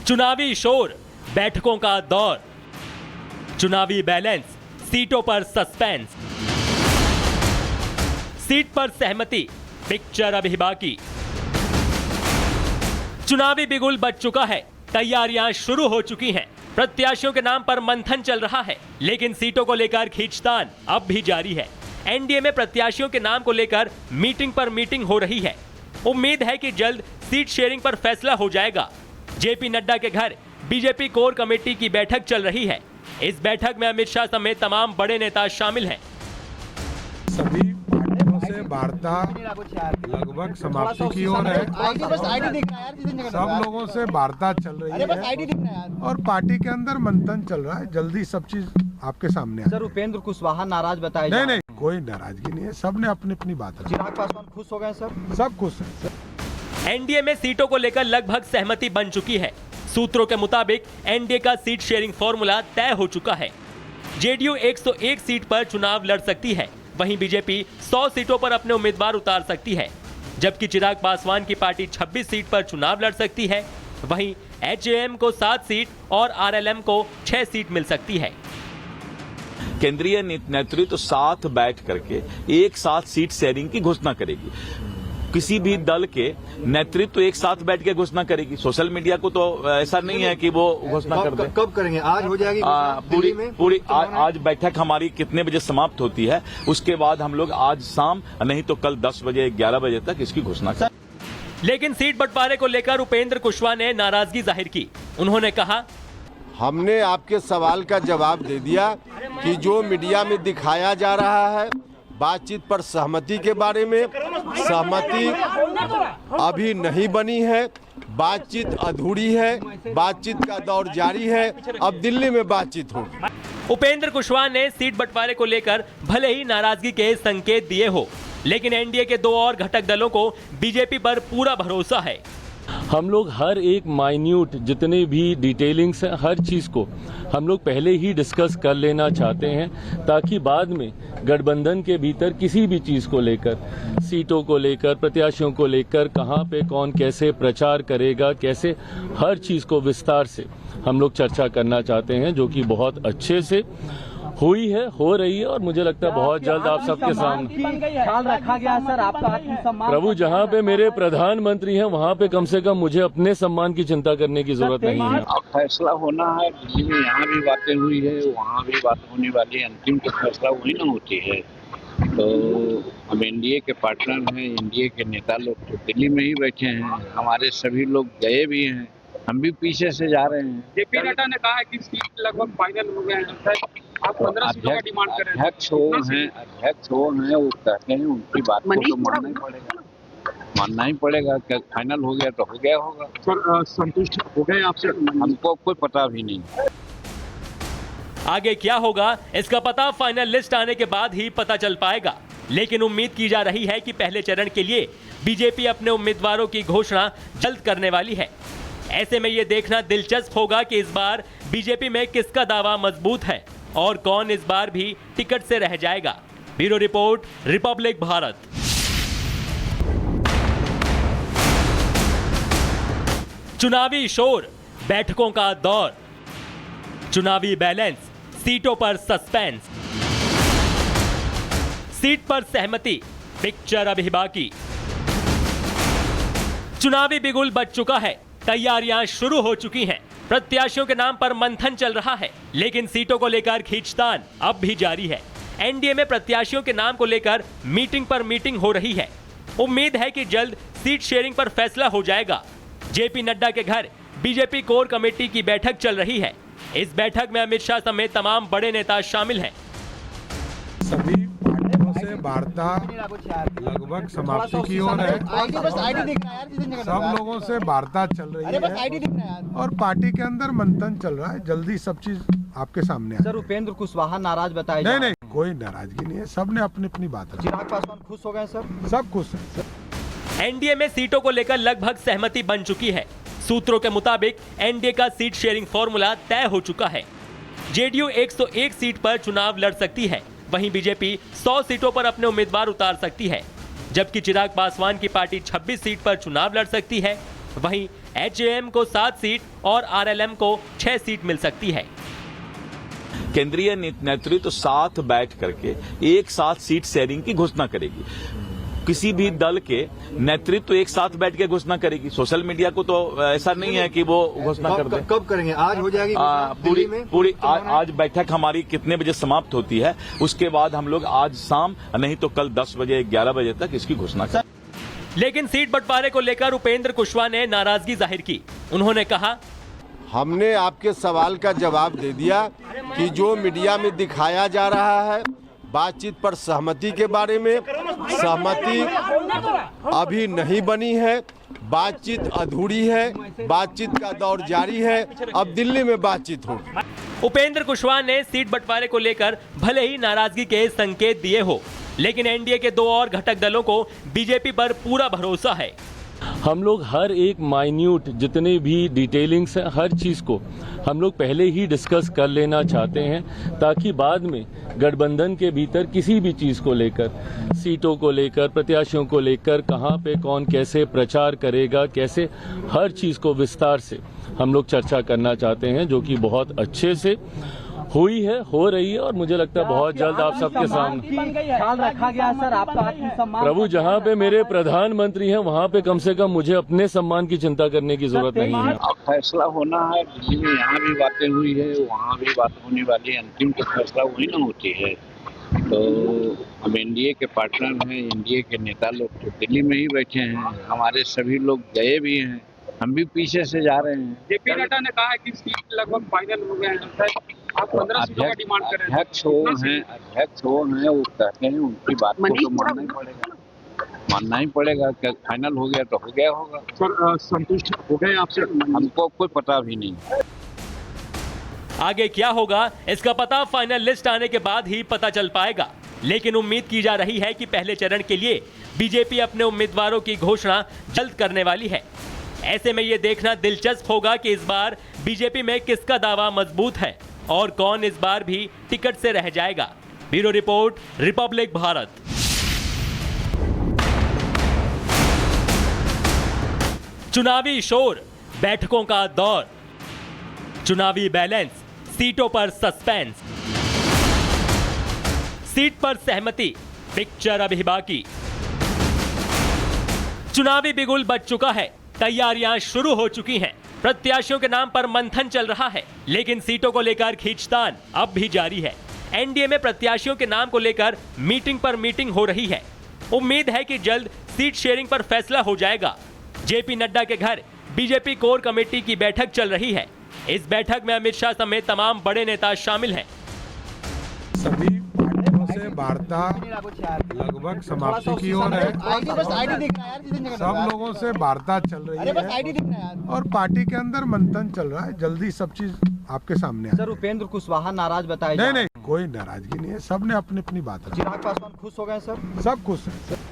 चुनावी शोर, बैठकों का दौर, चुनावी बैलेंस, सीटों पर सस्पेंस, सीट पर सहमति, पिक्चर अभी बाकी। चुनावी बिगुल बज चुका है, तैयारियां शुरू हो चुकी हैं, प्रत्याशियों के नाम पर मंथन चल रहा है, लेकिन सीटों को लेकर खींचतान अब भी जारी है। एनडीए में प्रत्याशियों के नाम को लेकर मीटिंग पर मीटिंग हो रही है। उम्मीद है कि जल्द सीट शेयरिंग पर फैसला हो जाएगा। जेपी नड्डा के घर बीजेपी कोर कमेटी की बैठक चल रही है। इस बैठक में अमित शाह समेत तमाम बड़े नेता शामिल हैं। सभी पार्टियों से वार्ता लगभग समाप्ति की ओर है। सब लोगों से वार्ता चल रही है और पार्टी के अंदर मंथन चल रहा है। जल्दी सब चीज आपके सामने है। सर, उपेंद्र कुशवाहा नाराज बताए? नहीं, कोई नाराजगी नहीं है। सब ने अपनी अपनी बात रखी। चिराग पासवान खुश हो गए सर? सब खुश है। एनडीए में सीटों को लेकर लगभग सहमति बन चुकी है। सूत्रों के मुताबिक एनडीए का सीट शेयरिंग फॉर्मूला तय हो चुका है। जेडीयू 101 सीट पर चुनाव लड़ सकती है, वहीं बीजेपी 100 सीटों पर अपने उम्मीदवार उतार सकती है, जबकि चिराग पासवान की पार्टी 26 सीट पर चुनाव लड़ सकती है। वहीं एचएएम को 7 सीट और आरएलएम को 6 सीट मिल सकती है। केंद्रीय नेतृत्व साथ बैठ करके एक साथ सीट शेयरिंग की घोषणा करेगी। किसी भी दल के नेतृत्व एक साथ बैठ के घोषणा करेगी। सोशल मीडिया को तो ऐसा नहीं है कि वो घोषणा कर दे। कब करेंगे? आज हो जाएगी पूरी आज बैठक हमारी कितने बजे समाप्त होती है, उसके बाद हम लोग आज शाम नहीं तो कल 10 बजे 11 बजे तक इसकी घोषणा करें। लेकिन सीट बंटवारे को लेकर उपेंद्र कुशवाहा ने नाराजगी जाहिर की। उन्होंने कहा, हमने आपके सवाल का जवाब दे दिया कि जो मीडिया में दिखाया जा रहा है बातचीत पर सहमति के बारे में, सहमति अभी नहीं बनी है, बातचीत अधूरी है, बातचीत का दौर जारी है, अब दिल्ली में बातचीत होगी। उपेंद्र कुशवाहा ने सीट बंटवारे को लेकर भले ही नाराजगी के संकेत दिए हो, लेकिन एनडीए के 2 और घटक दलों को बीजेपी पर पूरा भरोसा है। हम लोग हर एक माइन्यूट जितने भी डिटेलिंग्स हैं, हर चीज़ को हम लोग पहले ही डिस्कस कर लेना चाहते हैं, ताकि बाद में गठबंधन के भीतर किसी भी चीज़ को लेकर, सीटों को लेकर, प्रत्याशियों को लेकर, कहाँ पे कौन कैसे प्रचार करेगा, कैसे, हर चीज़ को विस्तार से हम लोग चर्चा करना चाहते हैं, जो कि बहुत अच्छे से हुई है, हो रही है और मुझे लगता है बहुत जल्द आप सबके सामने ख्याल रखा गया सर आपका आत्मसम्मान। प्रभु, जहाँ पे मेरे प्रधानमंत्री हैं वहाँ पे कम से कम मुझे अपने सम्मान की चिंता करने की जरूरत नहीं है। अब फैसला होना है, दिल्ली में यहाँ भी बातें हुई है, वहाँ भी बात होने वाली है, अंतिम तो फैसला वही ना होती है। तो हम एनडीए के पार्टनर हैं, एनडीए के नेता लोग तो दिल्ली में ही बैठे हैं, हमारे सभी लोग गए भी हैं, हम भी पीछे से जा रहे हैं। जेपी नड्डा ने कहा है कि सीट लगभग फाइनल हो गए हैं। आप 15 सीटों का डिमांड कर रहे हैं। अध्यक्ष वो हैं, वो कहते हैं, उनकी बात को तो मानना ही पड़ेगा। क्या फाइनल हो गया तो हो गया होगा। सर, संतुष्ट हो गए आपसे? हमको कोई पता भी नहीं। आगे क्या होगा इसका पता फाइनल लिस्ट आने के बाद ही पता चल पाएगा, लेकिन उम्मीद की जा रही है कि पहले चरण के लिए बीजेपी अपने उम्मीदवारों की घोषणा जल्द करने वाली है। ऐसे में ये देखना दिलचस्प होगा कि इस बार बीजेपी में किसका दावा मजबूत है और कौन इस बार भी टिकट से रह जाएगा। Bureau report, Republic Bharat. चुनावी शोर, बैठकों का दौर, चुनावी बैलेंस, सीटों पर सस्पेंस, सीट पर सहमति, पिक्चर अभी बाकी। चुनावी बिगुल बज चुका है, तैयारियां शुरू हो चुकी हैं, प्रत्याशियों के नाम पर मंथन चल रहा है, लेकिन सीटों को लेकर खींचतान अब भी जारी है। एनडीए में प्रत्याशियों के नाम को लेकर मीटिंग पर मीटिंग हो रही है। उम्मीद है कि जल्द सीट शेयरिंग पर फैसला हो जाएगा। जेपी नड्डा के घर बीजेपी कोर कमेटी की बैठक चल रही है। इस बैठक में अमित शाह समेत तमाम बड़े नेता शामिल हैं। सभी पार्टियों से वार्ता लगभग समाप्ति की ओर है। सब लोगों से वार्ता चल रही है और पार्टी के अंदर मंथन चल रहा है। जल्दी सब चीज आपके सामने है। सर, उपेंद्र कुशवाहा नाराज बताए? नहीं, कोई नाराजगी नहीं है। सब ने अपनी अपनी बात रखी। चिराग पासवान खुश हो गए सर? सब खुश है। एनडीए में सीटों को लेकर लगभग सहमति बन चुकी है। सूत्रों के मुताबिक एनडीए का सीट शेयरिंग फॉर्मूला तय हो चुका है। जेडीयू 101 सीट पर चुनाव लड़ सकती है, वहीं बीजेपी 100 सीटों पर अपने उम्मीदवार उतार सकती है, जबकि चिराग पासवान की पार्टी 26 सीट पर चुनाव लड़ सकती है। वहीं HAM को 7 सीट और RLM को 6 सीट मिल सकती है। केंद्रीय नेतृत्व साथ बैठ करके एक साथ सीट शेयरिंग की घोषणा करेगी। किसी भी दल के नेतृत्व एक साथ बैठ के घोषणा करेगी। सोशल मीडिया को तो ऐसा नहीं है कि वो घोषणा कर दे। कब करेंगे? आज हो जाएगी पूरी आज बैठक हमारी कितने बजे समाप्त होती है, उसके बाद हम लोग आज शाम नहीं तो कल 10 बजे 11 बजे तक इसकी घोषणा करेंगे। लेकिन सीट बंटवारे को लेकर उपेंद्र कुशवाहा ने नाराजगी जाहिर की। उन्होंने कहा, हमने आपके सवाल का जवाब दे दिया कि जो मीडिया में दिखाया जा रहा है बातचीत पर सहमति के बारे में, सहमति अभी नहीं बनी है, बातचीत अधूरी है, बातचीत का दौर जारी है, अब दिल्ली में बातचीत होगी। उपेंद्र कुशवाहा ने सीट बंटवारे को लेकर भले ही नाराजगी के संकेत दिए हो, लेकिन एनडीए के 2 और घटक दलों को बीजेपी पर पूरा भरोसा है। हम लोग हर एक माइन्यूट जितने भी डिटेलिंग्स हैं, हर चीज़ को हम लोग पहले ही डिस्कस कर लेना चाहते हैं ताकि बाद में गठबंधन के भीतर किसी भी चीज़ को लेकर, सीटों को लेकर, प्रत्याशियों को लेकर, कहाँ पे कौन कैसे प्रचार करेगा, कैसे, हर चीज़ को विस्तार से हम लोग चर्चा करना चाहते हैं, जो कि बहुत अच्छे से हुई है, हो रही है और मुझे लगता है बहुत जल्द आप सबके सामने ख्याल रखा गया सर आपका आत्मसम्मान। प्रभु, जहाँ पे मेरे प्रधानमंत्री हैं वहाँ पे कम से कम मुझे अपने सम्मान की चिंता करने की जरूरत नहीं है। अब फैसला होना है। दिल्ली में यहाँ भी बातें हुई है, वहाँ भी बात होने वाली है। अंतिम तो फैसला वही ना होती है। तो हम एनडीए के पार्टनर हैं, एनडीए के नेता लोग तो दिल्ली में ही बैठे हैं। हमारे सभी लोग गए भी हैं, हम भी पीछे से जा रहे हैं। जेपी नड्डा ने कहा है कि सीट लगभग फाइनल हो गए हैं। आप 15 सीटों का डिमांड कर रहे हैं। अध्यक्ष वो हैं, वो कहते हैं, उनकी बात को तो मानना ही पड़ेगा। क्या फाइनल हो गया तो हो गया होगा। सर संतुष्ट हो गए आपसे? हमको कोई पता भी नहीं। आगे क्या होगा इसका पता फाइनल लिस्ट आने के बाद ही पता चल पाएगा, लेकिन उम्मीद की जा रही है कि पहले चरण के लिए बीजेपी अपने उम्मीदवारों की घोषणा जल्द करने वाली है। ऐसे में ये देखना दिलचस्प होगा कि इस बार बीजेपी में किसका दावा मजबूत है और कौन इस बार भी टिकट से रह जाएगा। Bureau report, Republic Bharat. चुनावी शोर, बैठकों का दौर, चुनावी बैलेंस, सीटों पर सस्पेंस, सीट पर सहमति, पिक्चर अभी बाकी। चुनावी बिगुल बज चुका है, तैयारियां शुरू हो चुकी हैं। प्रत्याशियों के नाम पर मंथन चल रहा है, लेकिन सीटों को लेकर खींचतान अब भी जारी है। एनडीए में प्रत्याशियों के नाम को लेकर मीटिंग पर मीटिंग हो रही है। उम्मीद है कि जल्द सीट शेयरिंग पर फैसला हो जाएगा। जेपी नड्डा के घर बीजेपी कोर कमेटी की बैठक चल रही है। इस बैठक में अमित शाह समेत तमाम बड़े नेता शामिल हैं। सभी पार्टियों से वार्ता लगभग समाप्ति की ओर है। सब लोगों से वार्ता चल रही है और पार्टी के अंदर मंथन चल रहा है। जल्दी सब चीज आपके सामने सर, उपेंद्र कुशवाहा नाराज बताए? नहीं, कोई नाराजगी नहीं है। सबने अपनी अपनी बात रखी। चिराग पासवान खुश हो गए सर? सब खुश है।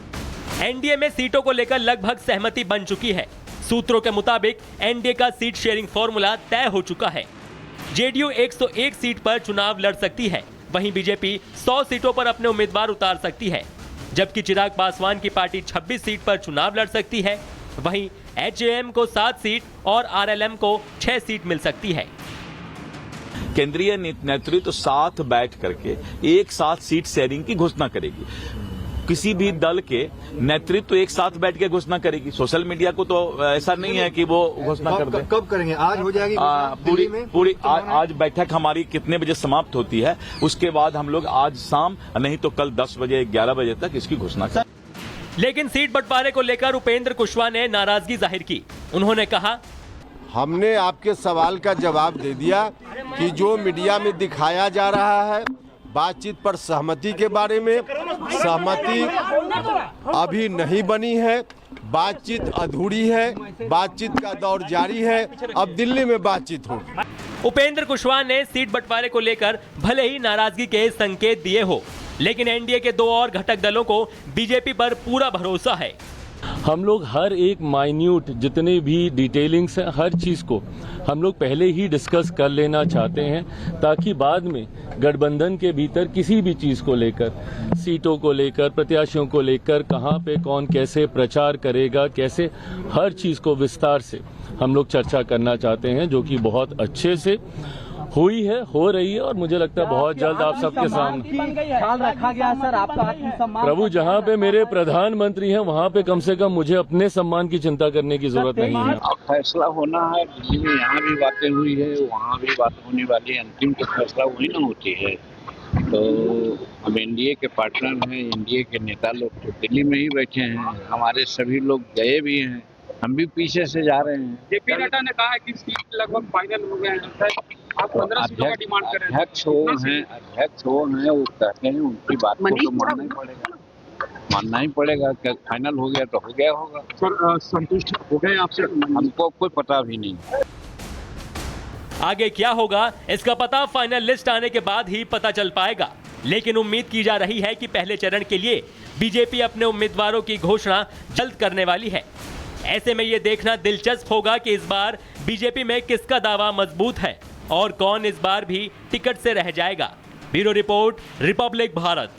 एनडीए में सीटों को लेकर लगभग सहमति बन चुकी है। सूत्रों के मुताबिक एनडीए का सीट शेयरिंग फॉर्मूला तय हो चुका है। जेडीयू 101 सीट पर चुनाव लड़ सकती है, वहीं बीजेपी 100 सीटों पर अपने उम्मीदवार उतार सकती है, जबकि चिराग पासवान की पार्टी 26 सीट पर चुनाव लड़ सकती है। वहीं HAM को 7 सीट और RLM को 6 सीट मिल सकती है। केंद्रीय नेतृत्व साथ बैठ करके एक साथ सीट शेयरिंग की घोषणा करेगी। किसी भी दल के नेतृत्व एक साथ बैठ के घोषणा करेगी। सोशल मीडिया को तो ऐसा नहीं है कि वो घोषणा कर दे। कब करेंगे? आज हो जाएगी पूरी आज बैठक हमारी कितने बजे समाप्त होती है, उसके बाद हम लोग आज शाम नहीं तो कल 10 बजे 11 बजे तक इसकी घोषणा करेंगे। लेकिन सीट बंटवारे को लेकर उपेंद्र कुशवाहा ने नाराजगी जाहिर की। उन्होंने कहा, हमने आपके सवाल का जवाब दे दिया कि जो मीडिया में दिखाया जा रहा है बातचीत पर सहमति के बारे में, सहमति अभी नहीं बनी है, बातचीत अधूरी है, बातचीत का दौर जारी है, अब दिल्ली में बातचीत होगी। उपेंद्र कुशवाहा ने सीट बंटवारे को लेकर भले ही नाराजगी के संकेत दिए हो, लेकिन एनडीए के 2 और घटक दलों को बीजेपी पर पूरा भरोसा है। हम लोग हर एक माइन्यूट जितने भी डिटेलिंग्स हैं हर चीज़ को हम लोग पहले ही डिस्कस कर लेना चाहते हैं ताकि बाद में गठबंधन के भीतर किसी भी चीज़ को लेकर, सीटों को लेकर, प्रत्याशियों को लेकर, कहाँ पे कौन कैसे प्रचार करेगा, कैसे, हर चीज़ को विस्तार से हम लोग चर्चा करना चाहते हैं, जो कि बहुत अच्छे से हुई है, हो रही है और मुझे लगता है बहुत जल्द आप सबके सामने ख्याल रखा गया सर आपका आत्मसम्मान। प्रभु, जहाँ पे मेरे प्रधानमंत्री हैं वहाँ पे कम से कम मुझे अपने सम्मान की चिंता करने की जरूरत नहीं है। अब फैसला होना है, दिल्ली में यहाँ भी बातें हुई है, वहाँ भी बात होने वाली है, अंतिम तो फैसला वही ना होती है। तो हम एनडीए के पार्टनर हैं, एनडीए के नेता लोग तो दिल्ली में ही बैठे हैं, हमारे सभी लोग गए भी हैं, हम भी पीछे से जा रहे हैं। जेपी नड्डा ने कहा है कि सीट लगभग फाइनल हो गए हैं, आप 15 सीटों का डिमांड कर रहे हैं। अध्यक्ष वो हैं, वो कहते हैं, उनकी बात को तो मानना ही पड़ेगा। क्या फाइनल हो गया तो हो गया होगा। सर संतुष्ट हो गए आपसे? हमको कोई पता भी नहीं। आगे क्या होगा इसका पता फाइनल लिस्ट आने के बाद ही पता चल पाएगा, लेकिन उम्मीद की जा रही है कि पहले चरण के लिए बीजेपी अपने उम्मीदवारों की घोषणा जल्द करने वाली है। ऐसे में यह देखना दिलचस्प होगा कि इस बार बीजेपी में किसका दावा मजबूत है और कौन इस बार भी टिकट से रह जाएगा। Bureau report, Republic Bharat.